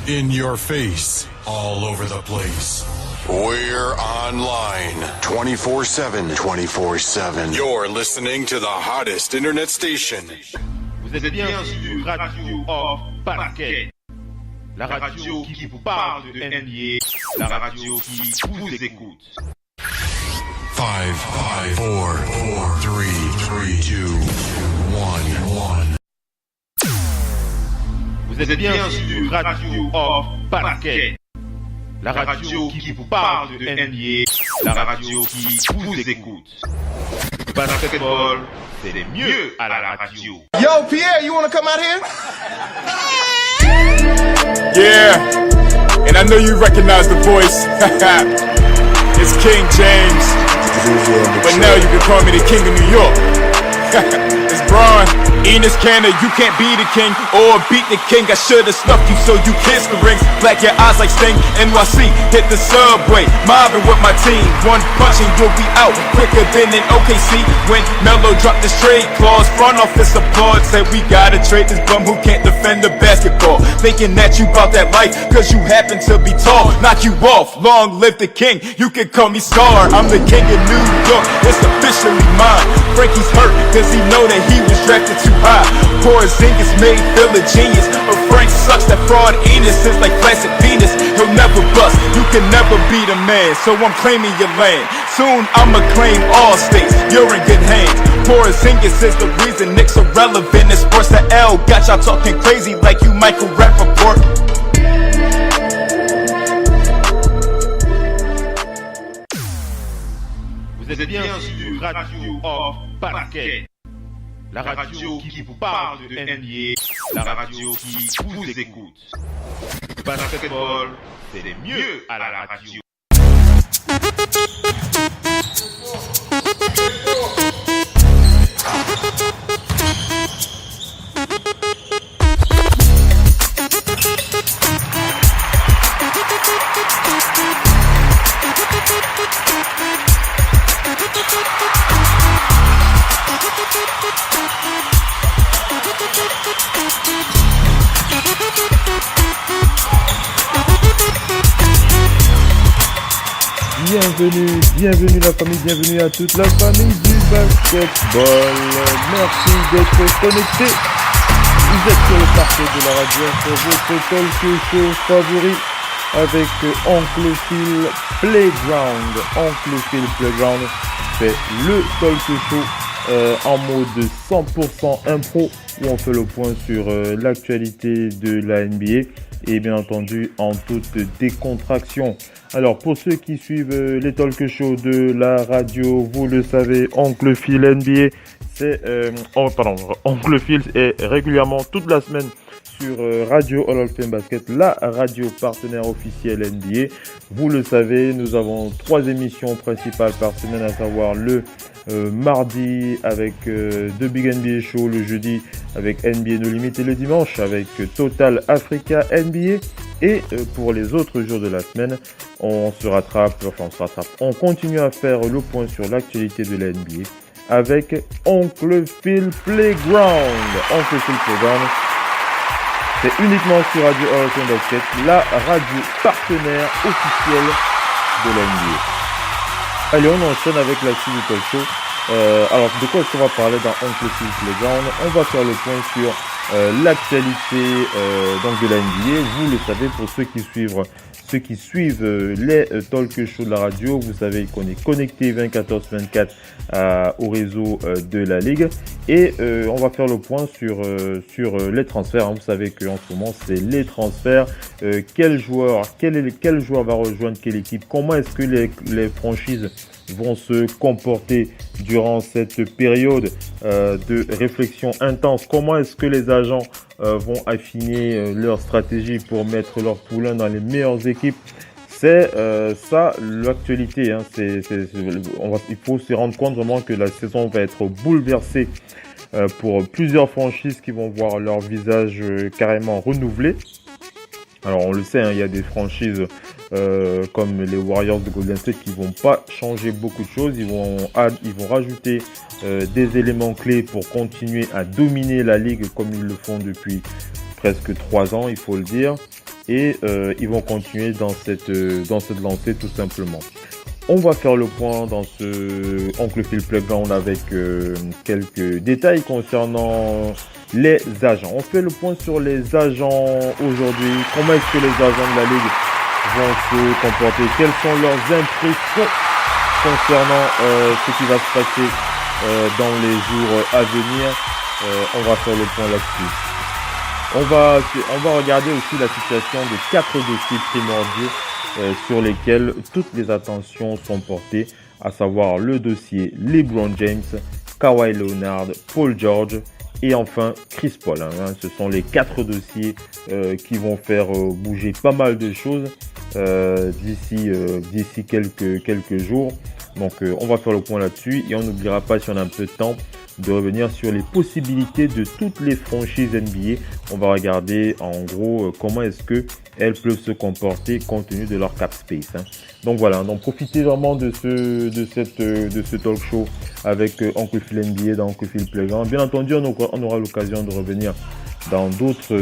In your face, all over the place. We're online 24/7. 24/7. You're listening to the hottest internet station. Vous êtes bien sur Radio Off Basket. La radio qui vous parle de NBA. La radio qui vous écoute. 5, 4, 3, 2, 1. Vous êtes bien sur Radio Off Basket. La radio qui vous parle de NBA. La radio qui vous écoute. Basketball, c'est mieux à la radio. Yo, Pierre, you wanna come out here? Yeah, and I know you recognize the voice. It's King James, but now you can call me the King of New York. It's Braun, Enes Kanter, you can't be the king or beat the king. I should've snuffed you so you kiss the rings. Black your eyes like Sting, NYC, hit the subway, mobbing with my team. One punch and you'll be out quicker than an OKC. When Melo dropped his trade clause, front office applaud, said we gotta trade this bum who can't defend the basketball. Thinking that you bout that life, cause you happen to be tall. Knock you off, long live the king, you can call me Scar. I'm the king of New York, it's officially mine. Frankie's hurt, cause he know that he was drafted too high. Porzingis made Phil a genius, but Frank sucks. That fraud Enes is like classic Venus. He'll never bust, you can never beat a man, so I'm claiming your land. Soon I'ma claim all states, you're in good hands. Porzingis is the reason Knicks are relevant in sports. The L got y'all talking crazy like you Michael Rappaport. Vous êtes bien sur Radio Off Basket. La radio qui vous parle de NBA. La radio qui vous écoute. Basketball, c'est mieux à la radio. Bienvenue la famille, bienvenue à toute la famille du basketball. Merci d'être connectés. Vous êtes sur le parquet de la radio, sur votre talk show favori avec Oncle Phil Playground. Oncle Phil Playground, c'est le talk show en mode 100% impro où on fait le point sur l'actualité de la NBA et bien entendu en toute décontraction. Alors pour ceux qui suivent les talk shows de la radio, vous le savez, Oncle Phil NBA, Oncle Phil est régulièrement toute la semaine sur Radio Hall of Fame Basket, la radio partenaire officielle NBA. Vous le savez, nous avons 3 émissions principales par semaine, à savoir le mardi avec The Big NBA Show, le jeudi avec NBA No Limit et le dimanche avec Total Africa NBA. Et pour les autres jours de la semaine, on continue à faire le point sur l'actualité de la NBA avec Oncle Phil Playground. Oncle Phil Playground, c'est uniquement sur Radio Hall of Fame Basket, la radio partenaire officielle de la NBA. Allez, on enchaîne avec la suite du talk show. Alors, de quoi est-ce qu'on va parler dans Oncle Phil Playground? On va faire le point sur l'actualité donc de la NBA. Vous le savez, pour ceux qui suivent les talk shows de la radio, vous savez qu'on est connecté 24h/24 au réseau de la Ligue. Et on va faire le point sur les transferts. Vous savez qu'en ce moment, c'est les transferts. Quel joueur va rejoindre quelle équipe? Comment est-ce que les franchises vont se comporter durant cette période de réflexion intense? Comment est-ce que les agents vont affiner leur stratégie pour mettre leur poulain dans les meilleures équipes? C'est ça l'actualité. Il faut se rendre compte vraiment que la saison va être bouleversée pour plusieurs franchises qui vont voir leur visage carrément renouvelé. Alors on le sait, il y a des franchises comme les Warriors de Golden State qui vont pas changer beaucoup de choses. Ils vont rajouter des éléments clés pour continuer à dominer la ligue comme ils le font depuis presque 3 ans, il faut le dire. et ils vont continuer dans cette lancée tout simplement. On va faire le point dans ce Oncle Phil Playground avec quelques détails concernant les agents. On fait le point sur les agents aujourd'hui. Comment est-ce que les agents de la Ligue vont se comporter? Quelles sont leurs impressions concernant ce qui va se passer dans les jours à venir? On va faire le point là-dessus. On va regarder aussi la situation de 4 dossiers primordiaux sur lesquels toutes les attentions sont portées, à savoir le dossier LeBron James, Kawhi Leonard, Paul George et enfin Chris Paul. Ce sont les 4 dossiers qui vont faire bouger pas mal de choses d'ici quelques jours. Donc on va faire le point là-dessus et on n'oubliera pas, si on a un peu de temps, de revenir sur les possibilités de toutes les franchises NBA. On va regarder en gros comment est-ce que elles peuvent se comporter compte tenu de leur cap space. Donc voilà, donc profitez vraiment de ce talk show avec Oncle Phil NBA dans Oncle Phil Playground. Bien entendu, on aura l'occasion de revenir dans d'autres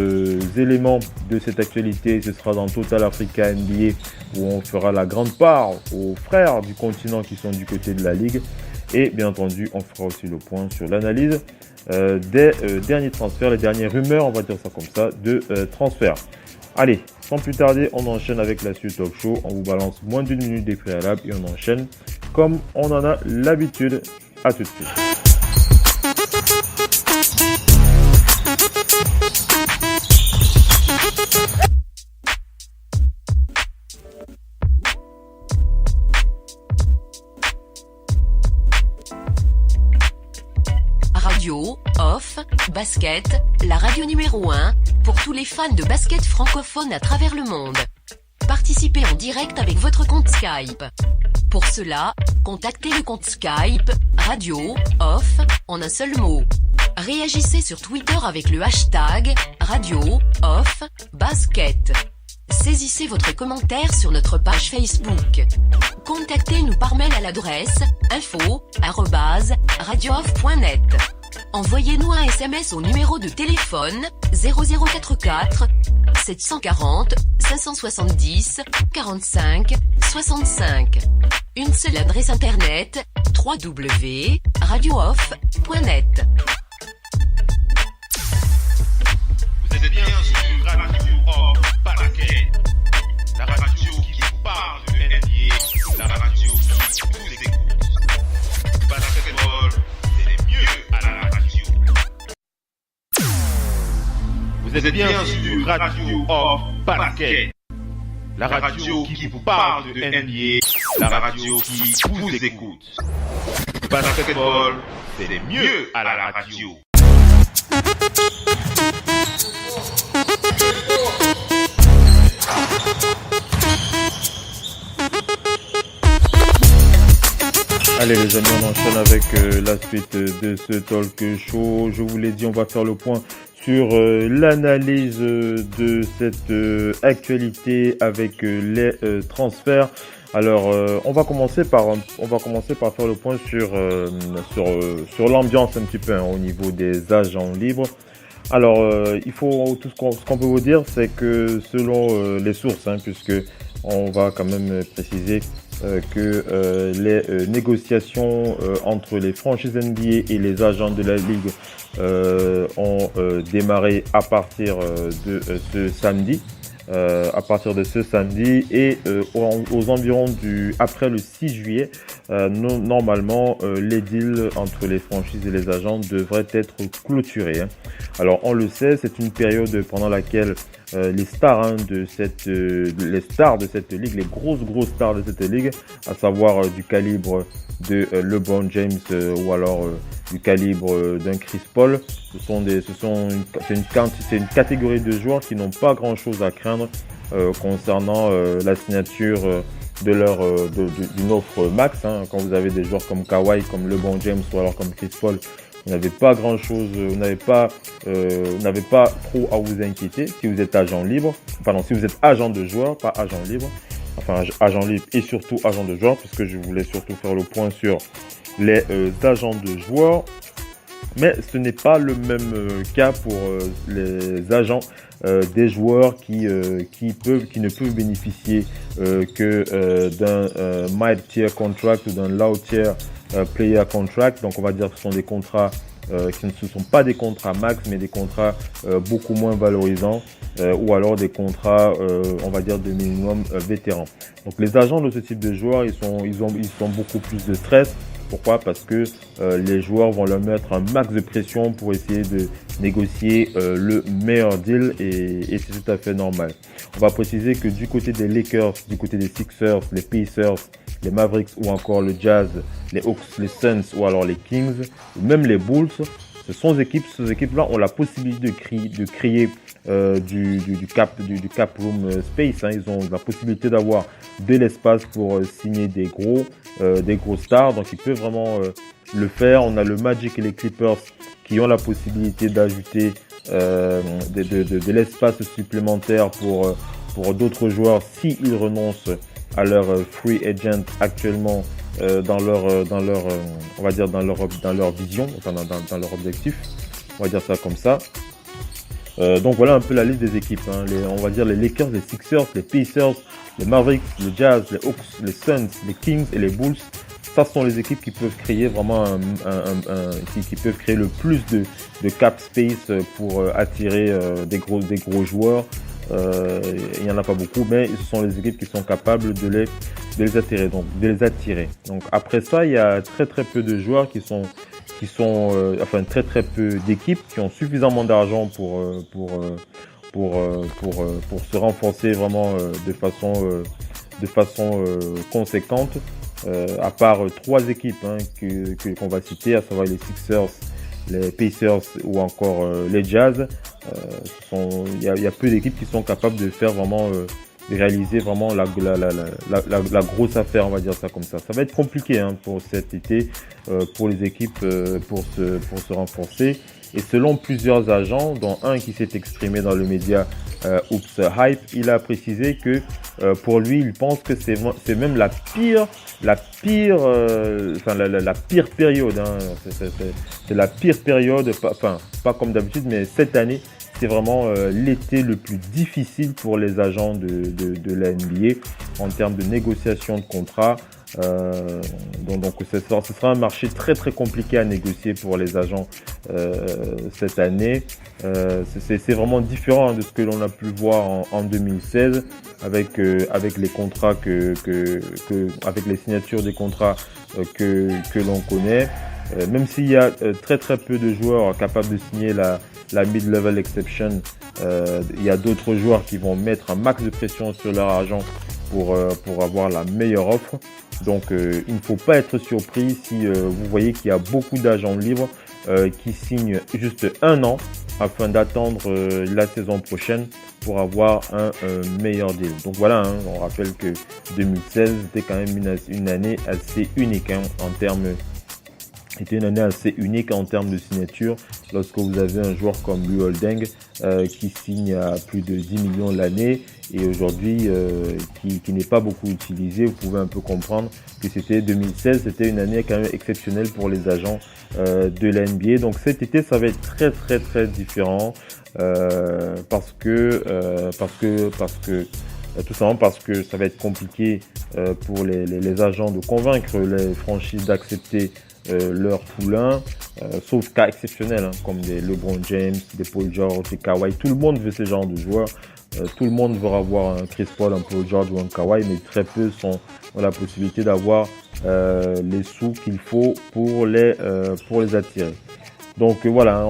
éléments de cette actualité. Ce sera dans Total Africa NBA où on fera la grande part aux frères du continent qui sont du côté de la Ligue. Et bien entendu, on fera aussi le point sur l'analyse des derniers transferts, les dernières rumeurs, on va dire ça comme ça, de transferts. Allez, sans plus tarder, on enchaîne avec la suite talk show. On vous balance moins d'une minute des préalables et on enchaîne comme on en a l'habitude. À tout de suite. Radio, off, basket, la radio numéro 1, pour tous les fans de basket francophone à travers le monde. Participez en direct avec votre compte Skype. Pour cela, contactez le compte Skype, radio, off, en un seul mot. Réagissez sur Twitter avec le hashtag, radio, off, basket. Saisissez votre commentaire sur notre page Facebook. Contactez-nous par mail à l'adresse info@radiooff.net. Envoyez-nous un SMS au numéro de téléphone 0044 740 570 45 65. Une seule adresse internet www.radiooff.net. Vous êtes bien sur Radio Off Basket, la radio qui vous parle de NBA, la radio qui vous écoute. Basketball, c'est mieux à la radio. Vous êtes bien sur Radio Off Basket, la radio qui vous parle de NBA, la radio qui vous écoute. Basketball, c'est mieux à la radio. Allez les amis, on enchaîne avec la suite de ce talk show. Je vous l'ai dit, on va faire le point sur l'analyse de cette actualité avec les transferts. Alors, on va commencer par faire le point sur l'ambiance un petit peu au niveau des agents libres. Alors, il faut ce qu'on peut vous dire, c'est que selon les sources, puisque on va quand même préciser que les négociations entre les franchises NBA et les agents de la Ligue ont démarré à partir de ce samedi. Et aux environs après le 6 juillet, normalement les deals entre les franchises et les agents devraient être clôturés. Alors on le sait, c'est une période pendant laquelle les stars de cette ligue, les grosses stars de cette ligue, à savoir du calibre de LeBron James ou alors du calibre d'un Chris Paul, c'est une catégorie de joueurs qui n'ont pas grand chose à craindre concernant la signature d'une offre max. Quand vous avez des joueurs comme Kawhi, comme LeBron James ou alors comme Chris Paul, vous n'avez pas grand chose, vous n'avez pas trop à vous inquiéter si vous êtes agent libre. Pardon, si vous êtes agent de joueur, pas agent libre. Enfin, agent libre et surtout agent de joueur, puisque je voulais surtout faire le point sur les agents de joueurs. Mais ce n'est pas le même cas pour les agents des joueurs qui ne peuvent bénéficier que d'un mid-tier contract ou d'un low-tier player contract. Donc on va dire que ce sont des contrats qui ne sont pas des contrats max, mais des contrats beaucoup moins valorisants ou alors des contrats, on va dire, de minimum vétérans. Donc les agents de ce type de joueurs, ils sont beaucoup plus de stress. Pourquoi ? Parce que les joueurs vont leur mettre un max de pression pour essayer de négocier le meilleur deal et c'est tout à fait normal. On va préciser que du côté des Lakers, du côté des Sixers, les Pacers, les Mavericks ou encore le Jazz, les Hawks, les Suns ou alors les Kings, ou même les Bulls, ces équipes-là ont la possibilité de créer du cap room space. Hein. Ils ont la possibilité d'avoir de l'espace pour signer des gros stars. Donc ils peuvent vraiment le faire. On a le Magic et les Clippers qui ont la possibilité d'ajouter de l'espace supplémentaire pour d'autres joueurs s'ils renoncent à leur free agent actuellement dans leur on va dire dans leur vision, enfin dans leur objectif. On va dire ça comme ça. Donc voilà un peu la liste des équipes. Hein. On va dire les Lakers, les Sixers, les Pacers, les Mavericks, le Jazz, les Hawks, les Suns, les Kings et les Bulls. Ça sont les équipes qui peuvent créer vraiment qui peuvent créer le plus de cap space pour attirer des gros joueurs. Il n'y en a pas beaucoup, mais ce sont les équipes qui sont capables de les attirer. Donc après ça, il y a très peu de joueurs très peu d'équipes qui ont suffisamment d'argent pour se renforcer vraiment de façon conséquente. À part 3 équipes qu'on va citer, à savoir les Sixers, les Pacers ou encore les Jazz. Il y a peu d'équipes qui sont capables de faire vraiment réaliser vraiment la grosse affaire, on va dire ça comme ça. Ça va être compliqué pour cet été pour les équipes pour se renforcer. Et selon plusieurs agents, dont un qui s'est exprimé dans le média Oops Hype, il a précisé que pour lui, il pense que c'est même la pire période. C'est la pire période, pas comme d'habitude, mais cette année, c'est vraiment l'été le plus difficile pour les agents de la NBA en termes de négociation de contrats. Donc ce sera un marché très compliqué à négocier pour les agents cette année. C'est vraiment différent de ce que l'on a pu voir en 2016 avec les contrats avec les signatures des contrats que l'on connaît. Même s'il y a très peu de joueurs capables de signer la mid-level exception, il y a d'autres joueurs qui vont mettre un max de pression sur leur agent pour avoir la meilleure offre. Donc il ne faut pas être surpris si vous voyez qu'il y a beaucoup d'agents libres qui signent juste 1 an afin d'attendre la saison prochaine pour avoir un meilleur deal. Donc voilà, on rappelle que 2016 était quand même une année assez unique C'était une année assez unique en termes de signature lorsque vous avez un joueur comme Luol Deng qui signe à plus de 10 millions l'année et aujourd'hui qui n'est pas beaucoup utilisé. Vous pouvez un peu comprendre que 2016, c'était une année quand même exceptionnelle pour les agents de la NBA. Donc cet été, ça va être très différent parce que tout simplement parce que ça va être compliqué pour les agents de convaincre les franchises d'accepter leur poulain, sauf cas exceptionnels comme des LeBron James, des Paul George, des Kawhi. Tout le monde veut ce genre de joueurs. Tout le monde veut avoir un Chris Paul, un Paul George ou un Kawhi, mais très peu ont la possibilité d'avoir les sous qu'il faut pour les attirer. Donc voilà,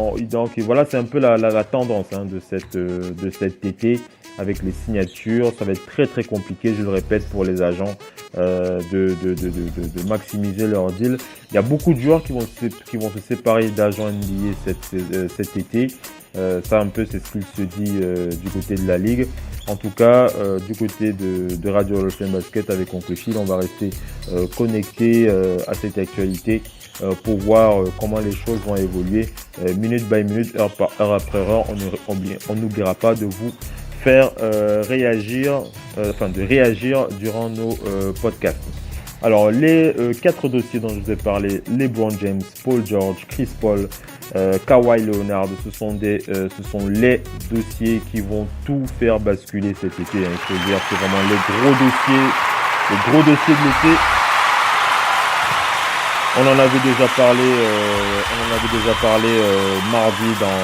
c'est un peu la tendance de cet été avec les signatures. Ça va être très compliqué, je le répète, pour les agents de maximiser leur deal. Il y a beaucoup de joueurs qui vont se séparer d'agents NBA cet été. Ça un peu, c'est ce qu'il se dit du côté de la ligue. En tout cas, du côté de Radio Hall of Fame Basket avec Oncle Phil, on va rester connecté à cette actualité pour voir comment les choses vont évoluer minute by minute, heure après heure. On n'oubliera pas de vous faire réagir durant nos podcasts. Alors les 4 dossiers dont je vous ai parlé, LeBron James, Paul George, Chris Paul, Kawhi Leonard, ce sont les dossiers qui vont tout faire basculer cet été. Il faut dire, c'est vraiment les gros dossiers de l'été. On en avait déjà parlé mardi dans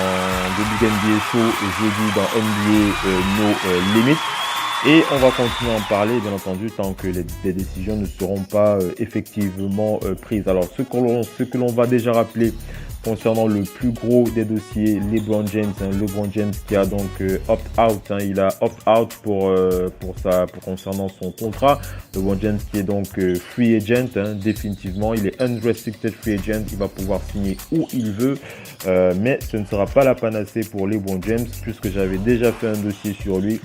The Big NBA Show et jeudi dans NBA No Limit. Et on va continuer à en parler, bien entendu, tant que les décisions ne seront pas effectivement prises. Alors, ce que l'on va déjà rappeler concernant le plus gros des dossiers, LeBron James qui a donc opt-out, il a opt-out pour concernant son contrat. LeBron James qui est donc free agent, définitivement, il est unrestricted free agent, il va pouvoir signer où il veut, mais ce ne sera pas la panacée pour LeBron James puisque j'avais déjà fait un dossier sur lui.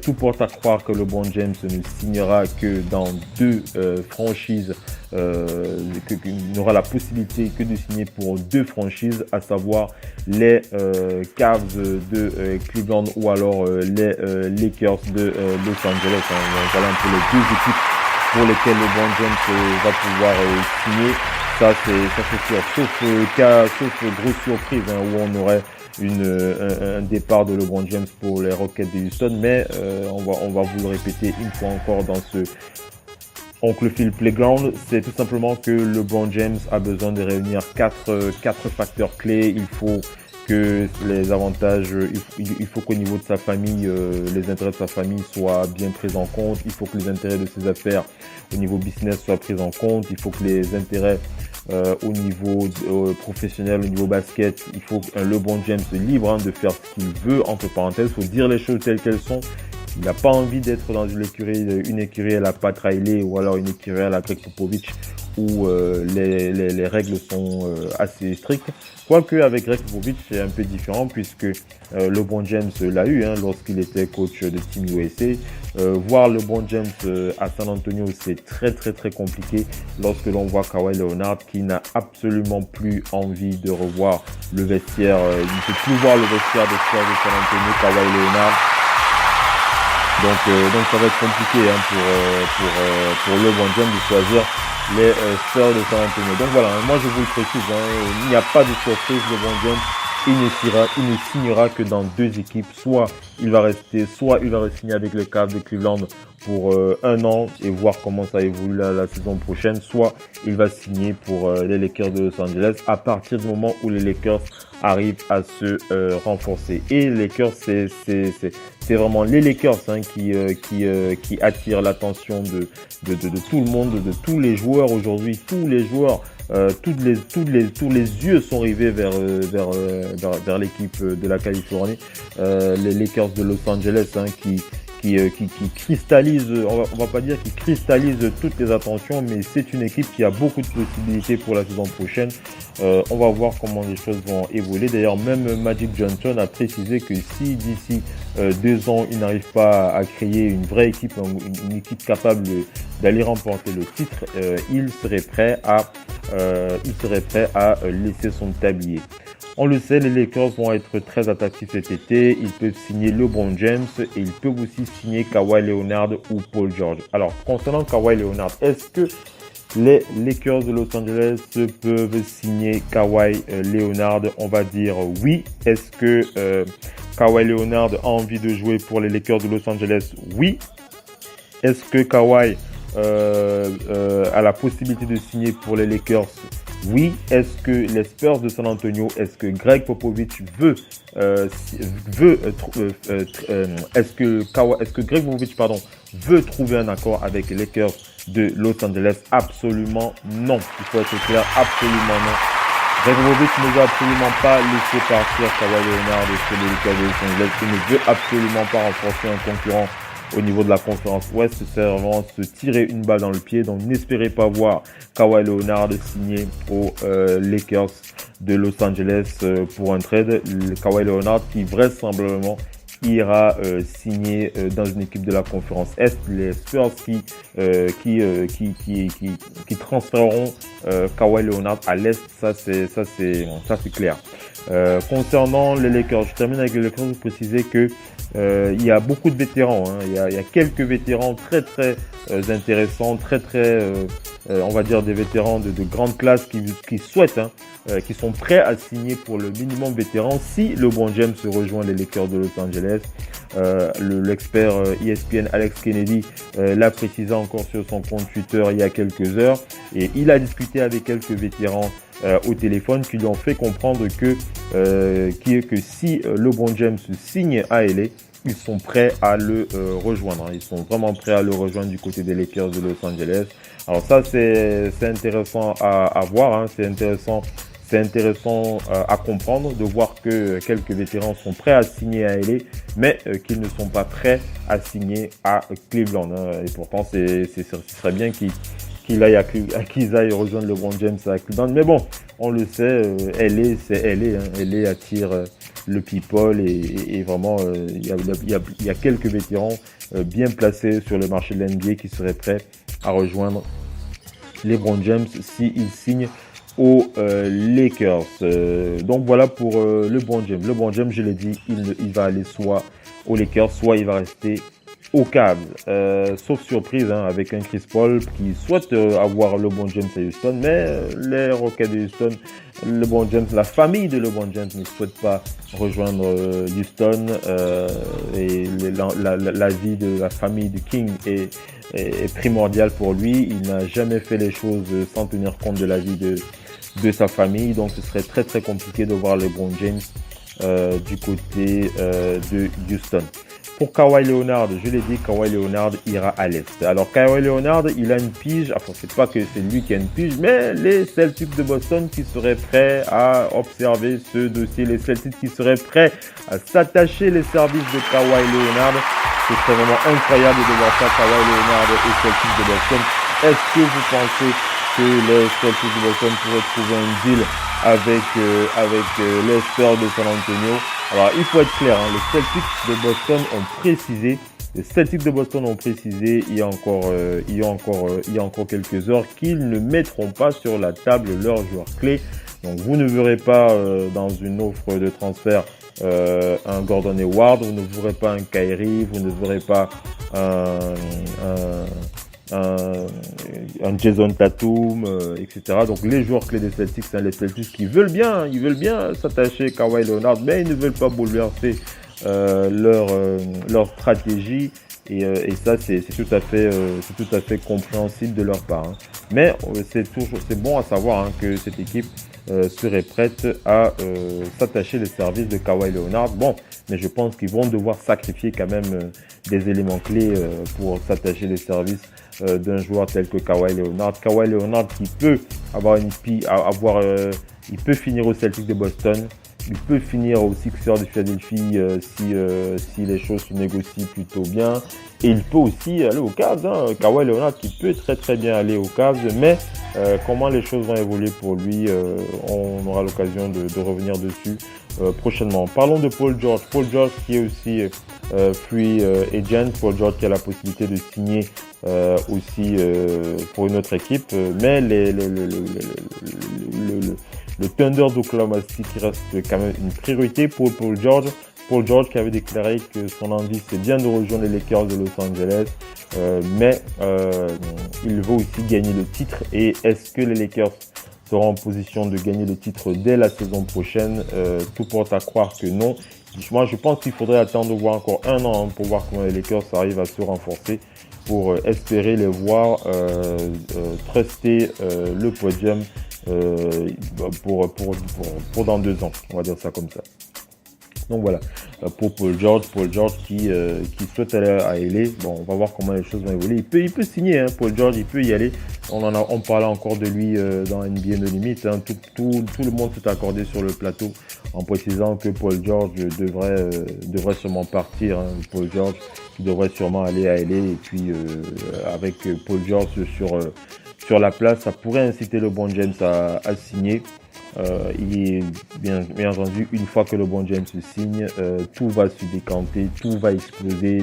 Tout porte à croire que LeBron James ne signera que dans 2 franchises, qu'il n'aura la possibilité que de signer pour 2 franchises, à savoir les Cavs de Cleveland ou alors les Lakers de Los Angeles. Voilà un peu les 2 équipes pour lesquelles LeBron James va pouvoir signer. Ça c'est sûr, sauf grosse surprise où on aurait un départ de LeBron James pour les Rockets de Houston, mais on va vous le répéter une fois encore dans ce Oncle Phil Playground, c'est tout simplement que LeBron James a besoin de réunir 4 facteurs clés. Il faut que les avantages, il faut qu'au niveau de sa famille, les intérêts de sa famille soient bien pris en compte. Il faut que les intérêts de ses affaires au niveau business soient pris en compte. Il faut que les intérêts au niveau professionnel, au niveau basket, il faut un LeBron James libre de faire ce qu'il veut, entre parenthèses. Il faut dire les choses telles qu'elles sont. Il n'a pas envie d'être dans une écurie à la Pat Riley ou alors une écurie à la Greg Popovich où les règles sont assez strictes. Quoique avec Greg Popovich c'est un peu différent puisque LeBron James l'a eu lorsqu'il était coach de Team USA. Voir LeBron James à San Antonio c'est très très très compliqué lorsque l'on voit Kawhi Leonard qui n'a absolument plus envie de revoir le vestiaire. Il ne peut plus voir le vestiaire des Spurs de San Antonio, Kawhi Leonard. Donc ça va être compliqué pour LeBron James de choisir les Spurs de San Antonio. Donc voilà, moi je vous le précise, il n'y a pas de surprise. LeBron James, il ne signera que dans 2 équipes. Soit il va signer avec les Cavs de Cleveland pour 1 an et voir comment ça évolue la saison prochaine. Soit il va signer pour les Lakers de Los Angeles à partir du moment où les Lakers arrivent à se renforcer. Et les Lakers, c'est vraiment les Lakers qui attirent l'attention de tout le monde, de tous les joueurs aujourd'hui, tous les yeux sont rivés vers l'équipe de la Californie, les Lakers de Los Angeles qui cristallise, on va pas dire qui cristallise toutes les attentions, mais c'est une équipe qui a beaucoup de possibilités pour la saison prochaine. On va voir comment les choses vont évoluer. D'ailleurs, même Magic Johnson a précisé que si d'ici 2 ans, il n'arrive pas à créer une vraie équipe, une équipe capable d'aller remporter le titre, il serait prêt à laisser son tablier. On le sait, les Lakers vont être très attractifs cet été. Ils peuvent signer LeBron James et ils peuvent aussi signer Kawhi Leonard ou Paul George. Alors, concernant Kawhi Leonard, est-ce que les Lakers de Los Angeles peuvent signer Kawhi Leonard? On va dire oui. Est-ce que Kawhi Leonard a envie de jouer pour les Lakers de Los Angeles? Oui. Est-ce que Kawhi a la possibilité de signer pour les Lakers? Oui. Est-ce que les Spurs de San Antonio, est-ce que Greg Popovich est-ce que Greg Popovich veut trouver un accord avec les Lakers de Los Angeles? Absolument non. Il faut être clair, absolument non. Greg Popovich ne veut absolument pas laisser partir Kawhi Leonard chez les Lakers de Los Angeles. Il ne veut absolument pas renforcer un concurrent au niveau de la conférence Ouest. C'est vraiment se tirer une balle dans le pied. Donc n'espérez pas voir Kawhi Leonard signer aux Lakers de Los Angeles pour un trade. Kawhi Leonard qui vraisemblablement ira signer dans une équipe de la conférence Est. Les Spurs qui transféreront Kawhi Leonard à l'Est. Ça c'est clair. Concernant les Lakers, je termine avec les Lakers. Vous précisez que il y a beaucoup de vétérans. Il y a quelques vétérans très très intéressants, très on va dire des vétérans de grande classe qui souhaitent, qui sont prêts à signer pour le minimum vétéran si LeBron James se rejoint les Lakers de Los Angeles. L'expert ESPN Alex Kennedy l'a précisé encore sur son compte Twitter il y a quelques heures, et il a discuté avec quelques vétérans au téléphone qui lui ont fait comprendre que si LeBron James signe à LA, ils sont prêts à le rejoindre. Ils sont vraiment prêts à le rejoindre du côté des Lakers de Los Angeles. Alors ça, c'est intéressant à voir. C'est intéressant à comprendre, de voir que quelques vétérans sont prêts à signer à LA, mais qu'ils ne sont pas prêts à signer à Cleveland. Et pourtant, ce serait bien qu'ils aillent rejoindre LeBron James à Cleveland. Mais bon, on le sait, LA, c'est LA. LA attire le people et vraiment, il y a quelques vétérans bien placés sur le marché de l'NBA qui seraient prêts à rejoindre LeBron James s'il signe aux Lakers. Donc voilà pour LeBron James. LeBron James, je l'ai dit, il va aller soit aux Lakers, soit il va rester aux Cavs. Sauf surprise, avec un Chris Paul qui souhaite avoir LeBron James à Houston, mais les Rockets de Houston, LeBron James, la famille de LeBron James ne souhaite pas rejoindre Houston, et la vie de la famille de King est primordiale pour lui. Il n'a jamais fait les choses sans tenir compte de la vie de sa famille, donc ce serait très très compliqué de voir LeBron James du côté de Houston. Pour Kawhi Leonard, je l'ai dit, Kawhi Leonard ira à l'Est. Alors Kawhi Leonard, il a une pige, enfin c'est pas que c'est lui qui a une pige, mais les Celtics de Boston qui seraient prêts à observer ce dossier, les Celtics qui seraient prêts à s'attacher les services de Kawhi Leonard. Ce serait vraiment incroyable de voir ça, Kawhi Leonard et Celtics de Boston. Est-ce que vous pensez que les Celtics de Boston pourraient trouver un deal avec les Spurs de San Antonio? Alors, il faut être clair, les Celtics de Boston ont précisé il y a encore quelques heures qu'ils ne mettront pas sur la table leurs joueurs clés. Donc, vous ne verrez pas dans une offre de transfert un Gordon Hayward, vous ne verrez pas un Kyrie, vous ne verrez pas un Jason Tatum, etc. Donc les joueurs clés des Celtics, les Celtics qui veulent bien s'attacher à Kawhi Leonard, mais ils ne veulent pas bouleverser leur stratégie, et ça c'est tout à fait compréhensible de leur part. Mais c'est bon à savoir que cette équipe serait prête à s'attacher les services de Kawhi Leonard. Bon, mais je pense qu'ils vont devoir sacrifier quand même des éléments clés pour s'attacher les services d'un joueur tel que Kawhi Leonard. Kawhi Leonard qui peut avoir il peut finir au Celtics de Boston, il peut finir aux Sixers de Philadelphie si les choses se négocient plutôt bien, et il peut aussi aller aux Cavs. Kawhi Leonard qui peut très très bien aller aux Cavs, mais comment les choses vont évoluer pour lui, on aura l'occasion de revenir dessus prochainement. Parlons de Paul George. Paul George qui est aussi free agent. Paul George qui a la possibilité de signer aussi pour une autre équipe, mais le Thunder d'Oklahoma City qui reste quand même une priorité pour Paul George. Paul George qui avait déclaré que son envie c'est bien de rejoindre les Lakers de Los Angeles, mais il veut aussi gagner le titre. Et est-ce que les Lakers seront en position de gagner le titre dès la saison prochaine? Tout porte à croire que non. Moi je pense qu'il faudrait attendre de voir encore un an pour voir comment les Lakers arrivent à se renforcer, pour espérer les voir truster le podium pour dans 2 ans, on va dire ça comme ça. Donc voilà, pour Paul George qui souhaite aller à LA. Bon, on va voir comment les choses vont évoluer. Il peut signer, Paul George, il peut y aller. On parlait encore de lui dans NBA No Limit. Tout le monde s'est accordé sur le plateau en précisant que Paul George devrait sûrement partir. Paul George qui devrait sûrement aller à LA, et puis avec Paul George sur la place, ça pourrait inciter LeBron James à signer. Bien entendu, une fois que LeBron James signe, tout va se décanter, tout va exploser,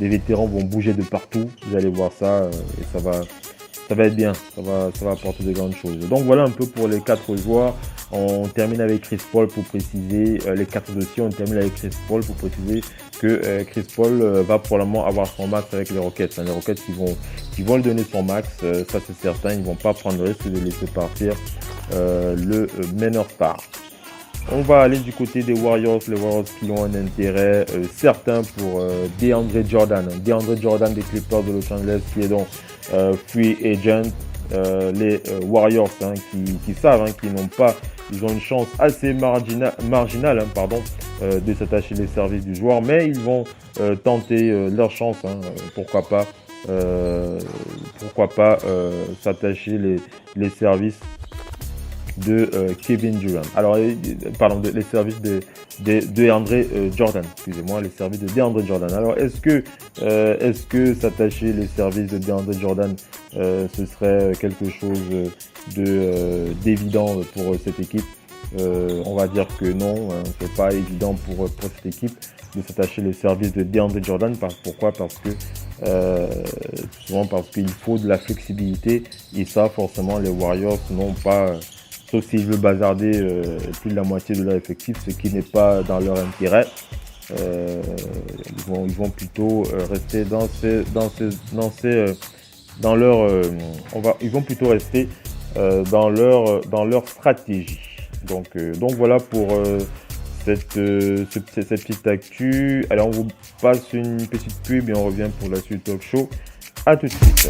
les vétérans vont bouger de partout. Vous allez voir ça, et ça ça va être bien, ça va apporter de grandes choses. Donc voilà un peu pour les 4 joueurs. On termine avec Chris Paul pour préciser, les 4 dossiers, on termine avec Chris Paul pour préciser que Chris Paul va probablement avoir son max avec les Rockets. Les Rockets qui vont lui donner son max, ça c'est certain, ils vont pas prendre le risque de laisser partir le meneur star. On va aller du côté des Warriors, les Warriors qui ont un intérêt certain pour DeAndre Jordan. DeAndre Jordan des Clippers de Los Angeles qui est donc free agent. Les Warriors qui savent qu'ils n'ont pas, ils ont une chance assez marginale de s'attacher les services du joueur, mais ils vont tenter leur chance, pourquoi pas s'attacher les services de Kevin Durant. Alors, les services de Andre Jordan. Excusez-moi, les services de DeAndre Jordan. Alors, est-ce que s'attacher les services de DeAndre Jordan, ce serait quelque chose d'évident pour cette équipe? On va dire que non, c'est pas évident pour cette équipe de s'attacher les services de DeAndre Jordan. Pourquoi? Parce que souvent parce qu'il faut de la flexibilité et ça, forcément, les Warriors n'ont pas. Sauf s'ils veulent bazarder plus de la moitié de leur effectif, ce qui n'est pas dans leur intérêt. Ils vont plutôt rester ils vont plutôt rester dans leur stratégie. Donc voilà pour cette petite actu. Alors on vous passe une petite pub et on revient pour la suite talk show. À tout de suite.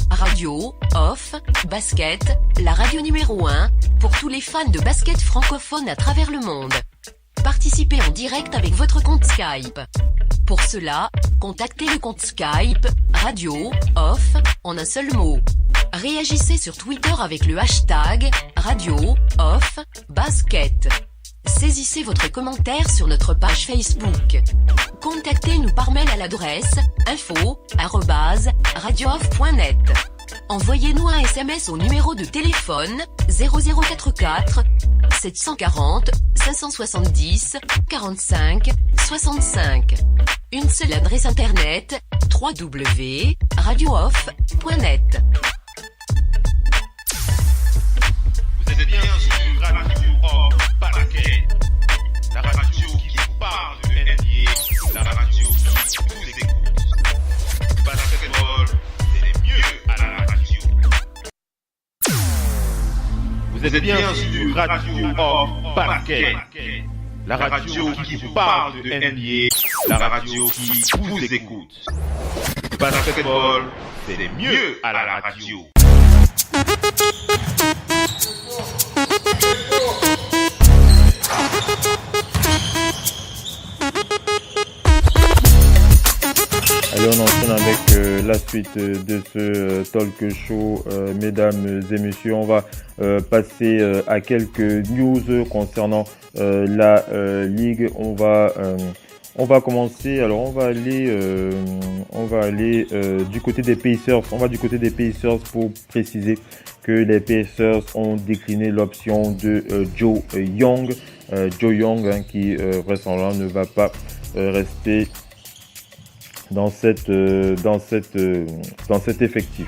Radio, off, basket, la radio numéro 1 pour tous les fans de basket francophone à travers le monde. Participez en direct avec votre compte Skype. Pour cela, contactez le compte Skype Radio, off, en un seul mot. Réagissez sur Twitter avec le hashtag Radio, off, basket. Saisissez votre commentaire sur notre page Facebook. Contactez-nous par mail à l'adresse info@radiooff.net. Envoyez-nous un SMS au numéro de téléphone 0044 740 570 45 65. Une seule adresse internet www.radiooff.net. Vous êtes bien sur Radio Off Basket, la radio qui vous parle de NBA, la radio qui vous écoute. Basketball, c'est mieux à la radio. Vous êtes bien sur Radio Off Basket, la radio qui vous parle de NBA, la radio qui vous écoute. Basketball, c'est mieux à la radio. Allez, on enchaîne avec la suite de ce talk show, mesdames et messieurs. On va passer à quelques news concernant la ligue. On va commencer. Alors, on va aller du côté des Pacers. On va du côté des Pacers pour préciser que les Pacers ont décliné l'option de Joe Young. Joe Young, qui vraisemblablement ne va pas rester dans cet effectif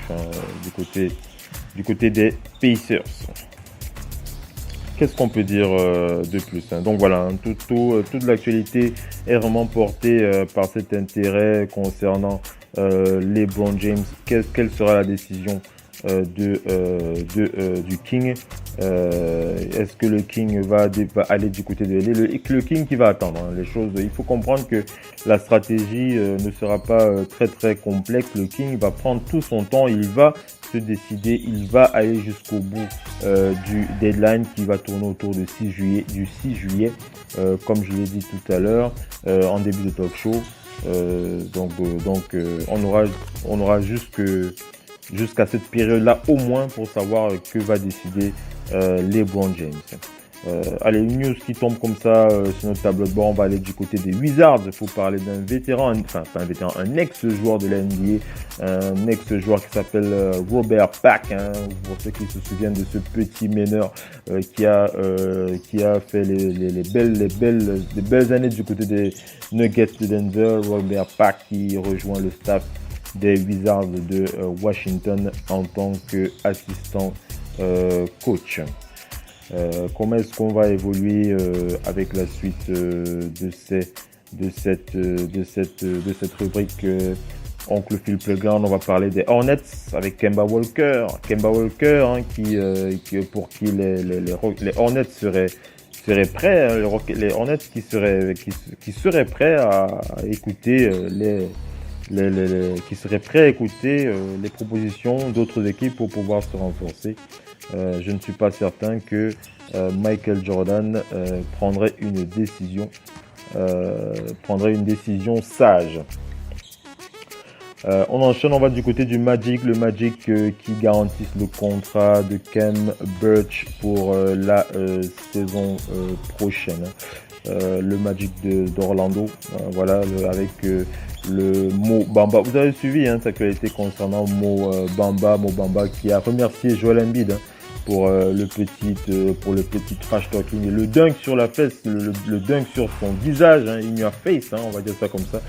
du côté des Pacers. Qu'est-ce qu'on peut dire de plus? Donc voilà, toute l'actualité est vraiment portée par cet intérêt concernant LeBron James. Quelle sera la décision du King? Est-ce que le King va aller du côté de LA? Le King qui va attendre les choses. Il faut comprendre que la stratégie ne sera pas très très complexe. Le King va prendre tout son temps. Il va se décider. Il va aller jusqu'au bout du deadline qui va tourner autour du 6 juillet, comme je l'ai dit tout à l'heure en début de talk show. Donc on aura jusqu'à cette période-là au moins pour savoir que va décider LeBron James. Allez, une news qui tombe comme ça sur notre tableau de bord, on va aller du côté des Wizards pour parler d'un vétéran, enfin pas un vétéran, un ex-joueur de la NBA, un ex-joueur qui s'appelle Robert Pack, hein, pour ceux qui se souviennent de ce petit meneur qui a fait les belles années du côté des Nuggets de Denver. Robert Pack qui rejoint le staff des Wizards de Washington en tant qu'assistant coach. Comment est-ce qu'on va évoluer avec la suite de cette rubrique Oncle Phil Playground? On va parler des Hornets avec Kemba Walker, hein, pour qui les Hornets seraient prêts, hein, les Hornets qui seraient prêts à écouter qui seraient prêts à écouter les propositions d'autres équipes pour pouvoir se renforcer. Je ne suis pas certain que Michael Jordan prendrait une décision sage. On enchaîne, on va du côté du Magic. Le Magic qui garantissent le contrat de Khem Birch pour la saison prochaine. Le Magic d'Orlando, voilà, avec le Mo Bamba. Vous avez suivi cette actualité concernant Mo Bamba qui a remercié Joel Embiid pour le petit trash talking et le dunk sur la fesse, le dunk sur son visage, in your face, on va dire ça comme ça,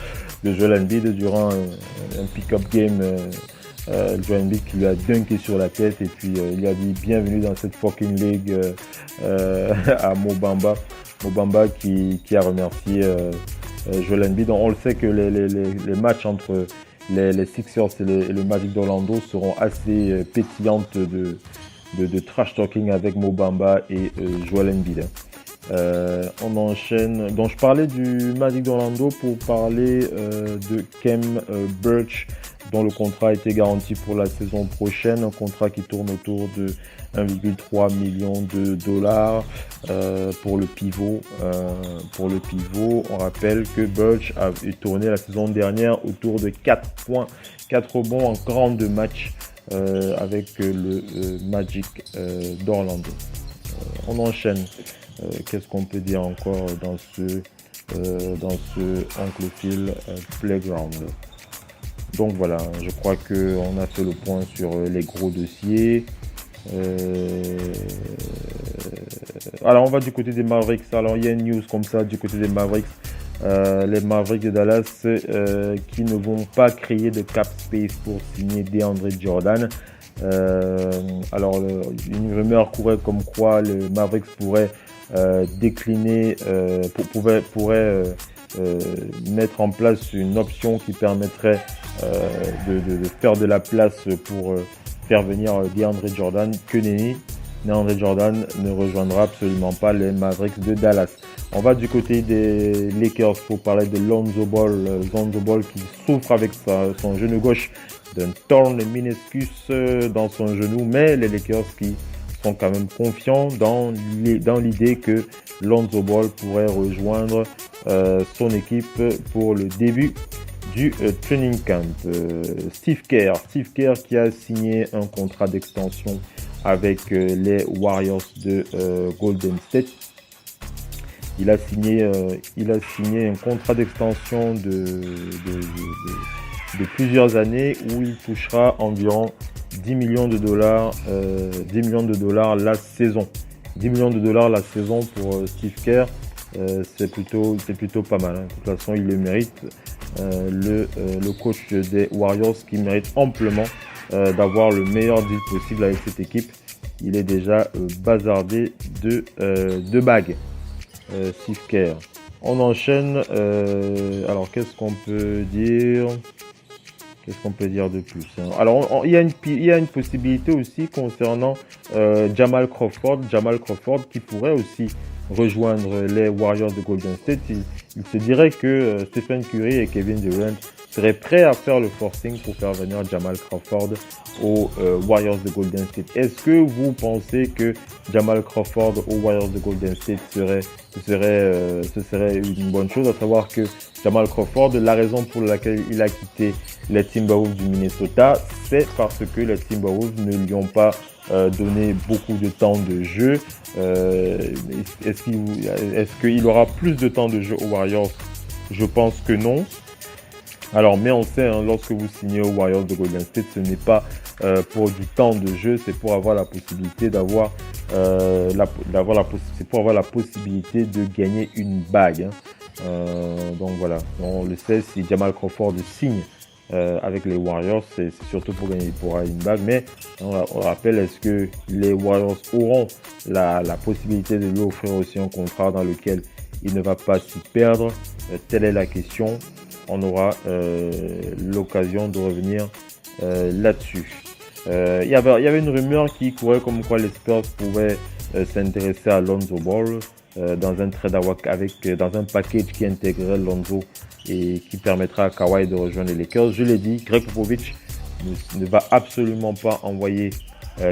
de Joel Embiid durant un pick-up game. Joel Embiid qui lui a dunké sur la tête et puis il a dit bienvenue dans cette fucking league à Mo Bamba qui a remercié Joel Embiid. On le sait que les matchs entre les Sixers et le Magic d'Orlando seront assez pétillantes de trash talking avec Mo Bamba et Joel Embiid. On enchaîne. Donc je parlais du Magic d'Orlando pour parler de Khem Birch dont le contrat a été garanti pour la saison prochaine, un contrat qui tourne autour de 1,3 million de dollars pour le pivot. On rappelle que Birch a tourné la saison dernière autour de 4 points, 4 rebonds en 42 matchs avec le Magic d'Orlando. On enchaîne. Qu'est-ce qu'on peut dire encore dans ce Oncle Phil Playground? Donc voilà, je crois qu'on a fait le point sur les gros dossiers. Alors on va du côté des Mavericks. Alors il y a une news comme ça du côté des Mavericks. Les Mavericks de Dallas qui ne vont pas créer de cap space pour signer DeAndre Jordan. Alors une rumeur courait comme quoi le Mavericks pourrait décliner, pourrait mettre en place une option qui permettrait de faire de la place pour faire venir DeAndre Jordan. Que nenni, DeAndre Jordan ne rejoindra absolument pas les Mavericks de Dallas. On va du côté des Lakers pour parler de Lonzo Ball qui souffre avec son genou gauche d'un torn meniscus dans son genou, mais les Lakers qui sont quand même confiants dans l'idée que Lonzo Ball pourrait rejoindre son équipe pour le début du training camp. Steve Kerr qui a signé un contrat d'extension avec les Warriors de Golden State. Il a signé un contrat d'extension de plusieurs années où il touchera environ 10 millions de dollars la saison. 10 millions de dollars la saison pour Steve Kerr, c'est plutôt pas mal. De toute façon, il le mérite. Le coach des Warriors qui mérite amplement d'avoir le meilleur deal possible avec cette équipe. Il est déjà bazardé de bagues. Steve Kerr. On enchaîne. Alors, qu'est-ce qu'on peut dire de plus? Alors, il y a une possibilité aussi concernant Jamal Crawford qui pourrait aussi rejoindre les Warriors de Golden State. Il se dirait que Stephen Curry et Kevin Durant seraient prêts à faire le forcing pour faire venir Jamal Crawford aux Warriors de Golden State. Est-ce que vous pensez que Jamal Crawford aux Warriors de Golden State ce serait une bonne chose, à savoir que Jamal Crawford, la raison pour laquelle il a quitté les Timberwolves du Minnesota, c'est parce que les Timberwolves ne lui ont pas donné beaucoup de temps de jeu. Est-ce qu'il aura plus de temps de jeu aux Warriors? Je pense que non. Alors, mais on sait, hein, lorsque vous signez aux Warriors de Golden State, ce n'est pas pour du temps de jeu, c'est pour avoir la possibilité c'est pour avoir la possibilité de gagner une bague. Hein. Donc voilà, on le sait, si Jamal Crawford signe avec les Warriors, c'est surtout pour gagner une bague. Mais on rappelle, est-ce que les Warriors auront la possibilité de lui offrir aussi un contrat dans lequel il ne va pas s'y perdre? Telle est la question. On aura l'occasion de revenir là-dessus. Il y avait une rumeur qui courait comme quoi les Spurs pouvaient s'intéresser à Lonzo Ball dans un trade dans un package qui intégrerait Lonzo et qui permettra à Kawhi de rejoindre les Lakers. Je l'ai dit, Greg Popovich ne va absolument pas envoyer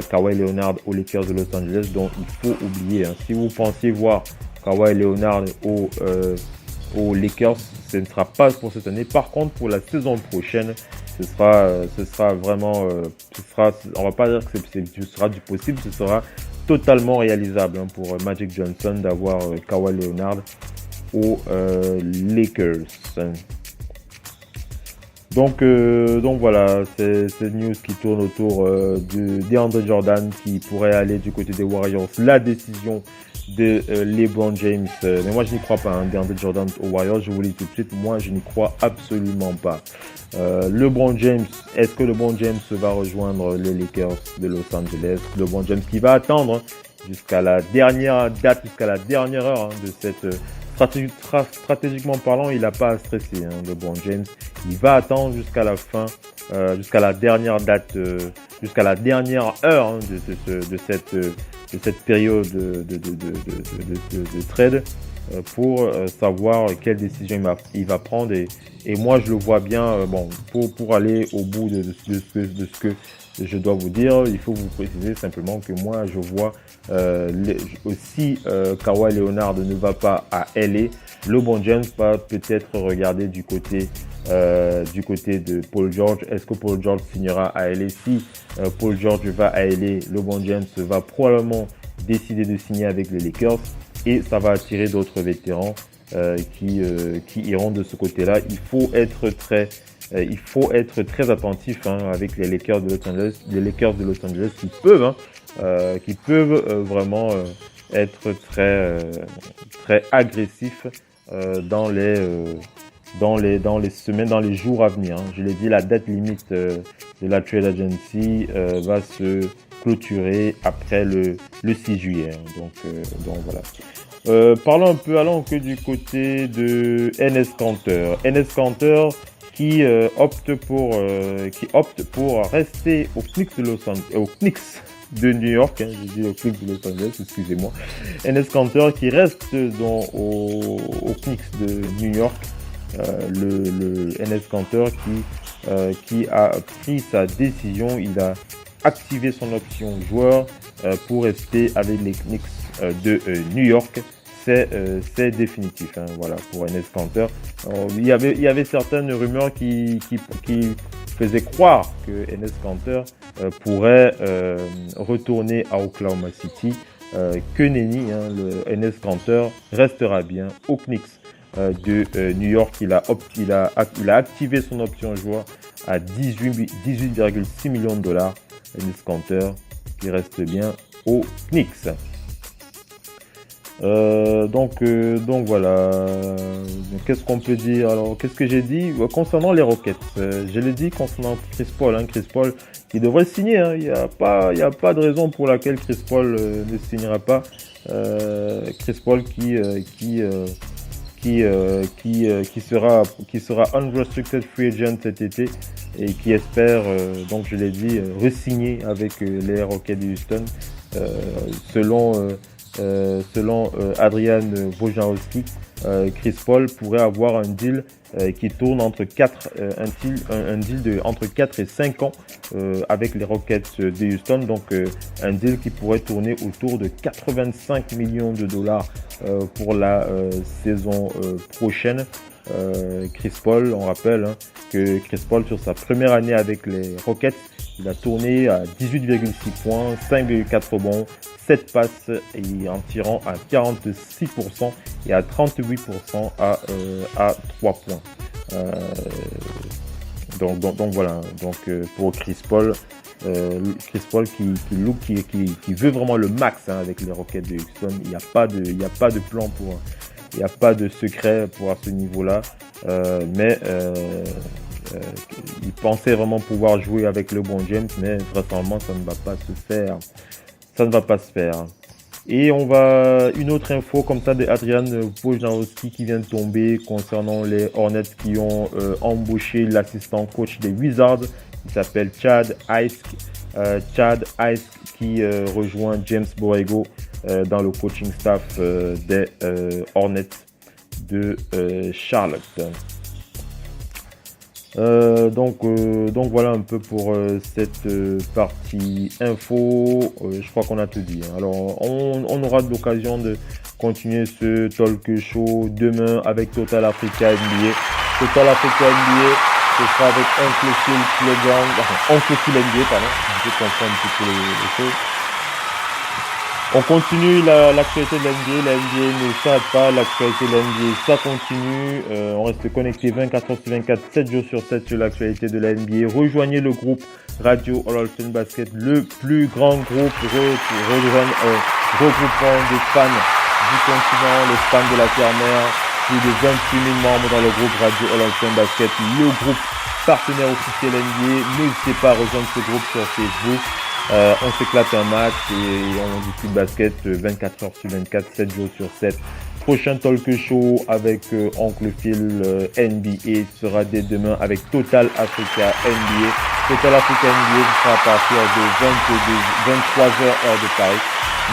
Kawhi Leonard aux Lakers de Los Angeles, donc il faut oublier. Hein. Si vous pensiez voir Kawhi Leonard aux Lakers, ce ne sera pas pour cette année. Par contre, pour la saison prochaine, ce sera vraiment, on va pas dire que ce sera du possible, ce sera totalement réalisable, hein, pour Magic Johnson d'avoir Kawhi Leonard aux Lakers. Donc voilà, c'est news qui tourne autour de DeAndre Jordan qui pourrait aller du côté des Warriors. La décision de LeBron James, mais moi je n'y crois pas, hein, DeAndre Jordan aux Warriors, je vous le dis tout de suite, moi je n'y crois absolument pas. LeBron James, est-ce que LeBron James va rejoindre les Lakers de Los Angeles? LeBron James qui va attendre jusqu'à la dernière date, jusqu'à la dernière heure, hein, de cette stratégiquement parlant, il n'a pas à stresser, hein, LeBron James. Il va attendre jusqu'à la fin, jusqu'à la dernière date, jusqu'à la dernière heure, hein, de cette période de trade pour savoir quelle décision il va prendre. Et moi, je le vois bien, pour aller au bout de ce que je dois vous dire, il faut vous préciser simplement que moi, je vois si Kawhi Leonard ne va pas à LA, LeBron James va peut-être regarder du côté de Paul George. Est-ce que Paul George signera à LA? Si Paul George va à LA, LeBron James va probablement décider de signer avec les Lakers et ça va attirer d'autres vétérans qui iront de ce côté-là. Il faut être très attentif, hein, avec les Lakers de Los Angeles. Les Lakers de Los Angeles qui peuvent vraiment être très agressifs dans les semaines, dans les jours à venir. Hein. Je l'ai dit, la date limite de la trade agency va se clôturer après le 6 juillet. Hein. Donc voilà. Parlons un peu, allons que du côté de Enes Kanter. Enes Kanter qui opte pour rester aux Knicks de Los Angeles, aux Knicks de New York, hein, je dis aux Knicks de Los Angeles, excusez-moi. Enes Kanter qui reste aux Knicks de New York. Le Enes Kanter qui a pris sa décision, il a activé son option joueur pour rester avec les Knicks de New York. C'est définitif, hein, voilà, pour Enes Kanter. Il y avait certaines rumeurs qui faisaient croire que Enes Kanter pourrait retourner à Oklahoma City. Que nenni, hein, le Enes Kanter restera bien aux Knicks de New York. Il a activé son option joueur à 18,6 millions de dollars. Enes Kanter qui reste bien aux Knicks. Donc voilà. Qu'est-ce qu'on peut dire? Alors, qu'est-ce que j'ai dit concernant les Rockets? Je l'ai dit concernant Chris Paul. Hein, Chris Paul qui devrait signer. Hein. Il n'y a pas de raison pour laquelle Chris Paul ne signera pas. Chris Paul qui sera unrestricted free agent cet été et qui espère, donc je l'ai dit, re-signer avec les Rockets de Houston. Selon Adrian Wojnarowski, Chris Paul pourrait avoir un deal qui tourne entre 4 et 5 ans avec les Rockets de Houston, donc un deal qui pourrait tourner autour de 85 millions de dollars pour la saison prochaine. Chris Paul, on rappelle, hein, que Chris Paul, sur sa première année avec les Rockets, il a tourné à 18,6 points, 5,4 rebonds, 7 passes et en tirant à 46% et à 38% à 3 points. Donc voilà, pour Chris Paul qui veut vraiment le max avec les Rockets de Houston. Il n'y a pas de plan il n'y a pas de secret pour à ce niveau-là, mais il pensait vraiment pouvoir jouer avec LeBron James, mais vraisemblablement ça ne va pas se faire. Et une autre info comme ça de Adrian Wojnarowski qui vient de tomber concernant les Hornets qui ont embauché l'assistant coach des Wizards. Il s'appelle Chad Ice qui rejoint James Borrego dans le coaching staff des Hornets de Charlotte. Donc voilà un peu pour cette partie info. Je crois qu'on a tout dit. Alors on aura l'occasion de continuer ce talk show demain avec Total Africa NBA. Total Africa NBA, ce sera avec Oncle Phil NBA, pardon. Je comprends un petit peu les choses. On continue l'actualité de la NBA. La NBA ne s'arrête pas. L'actualité de la NBA, ça continue. On reste connecté 24 heures sur 24, 7 jours sur 7 sur l'actualité de la NBA. Rejoignez le groupe Radio All-Fan Basket, le plus grand groupe regroupant des fans du continent, les fans de la Terre-Mère. Plus de 28 000 membres dans le groupe Radio All-Fan Basket, le groupe partenaire officiel NBA. N'hésitez pas à rejoindre ce groupe sur Facebook. On s'éclate un match et on discute basket 24 heures sur 24, 7 jours sur 7. Prochain talk show avec Oncle Phil NBA sera dès demain avec Total Africa NBA. Total Africa NBA sera à partir de 23h heure de Paris.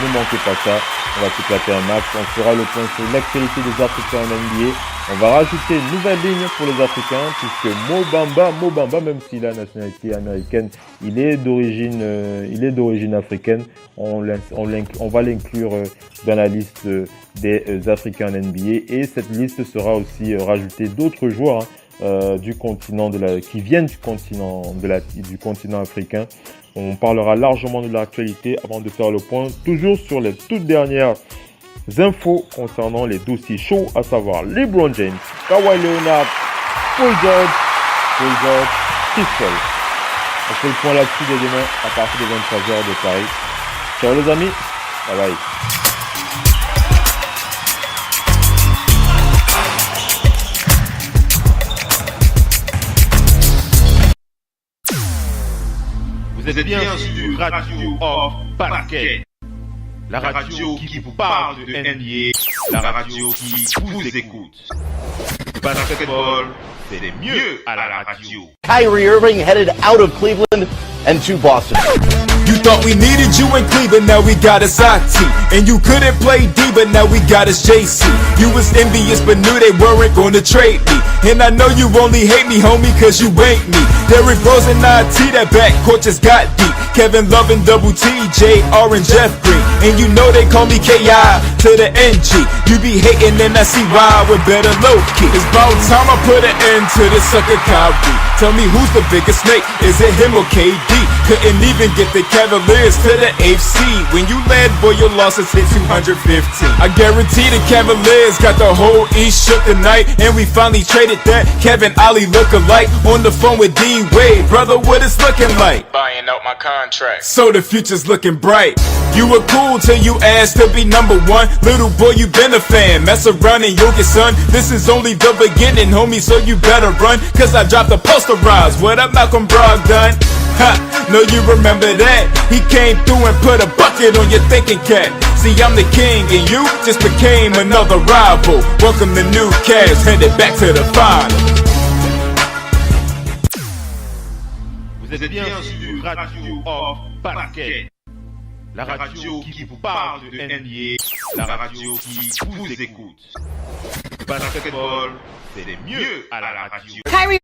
Ne manquez pas ça, on va s'éclater un match. On fera le point sur l'actualité des Africains en NBA. On va rajouter une nouvelle ligne pour les Africains puisque Mo Bamba, même s'il a la nationalité américaine, il est d'origine africaine. On va l'inclure dans la liste des Africains en NBA et cette liste sera aussi rajoutée d'autres joueurs qui viennent du continent africain. On parlera largement de l'actualité avant de faire le point, toujours sur les toutes dernières infos concernant les dossiers chauds, à savoir LeBron James, Kawhi Leonard, Paul George, Chris Paul. On fait le point là-dessus dès demain à partir de 23h de Paris. Ciao les amis, bye bye. Vous êtes bien sur Radio Off Basket, la radio qui vous parle de NBA, la radio qui vous écoute. Basketball, c'est le mieux à la radio. Kyrie Irving headed out of Cleveland and to Boston. You thought we needed you in Cleveland, now we got us IT. And you couldn't play D, but now we got us JC. You was envious, but knew they weren't gonna trade me. And I know you only hate me, homie, cause you ain't me. Derrick Rose and IT, that backcourt just got deep. Kevin Love and Double T, J.R. and Jeff Green. And you know they call me K.I. to the N.G. You be hating and I see why we're better low-key. It's about time I put an end to this sucker Kyrie. Tell me who's the biggest snake, is it him or KD? Couldn't even get the Cavaliers to the AFC. When you led, boy, your losses hit 215. I guarantee the Cavaliers got the whole East shook tonight. And we finally traded that Kevin Ollie look-alike on the phone with D-Wade. Brother, what it's looking like? Buying out my contract. So the future's looking bright. You were cool till you asked to be number one. Little boy, you been a fan. Mess around and you'll get son. This is only the beginning, homie, so you better run. Cause I dropped the posterized. What up, Malcolm Brogdon? Ha, know you remember that. He came through and put a bucket on your thinking cap. See, I'm the king and you just became another rival. Welcome to new Cavs, headed back to the final. Vous êtes bien sur Radio Off Basket, la radio qui vous parle de NBA, la radio qui vous écoute. Basketball, c'est le mieux à la radio. Kyrie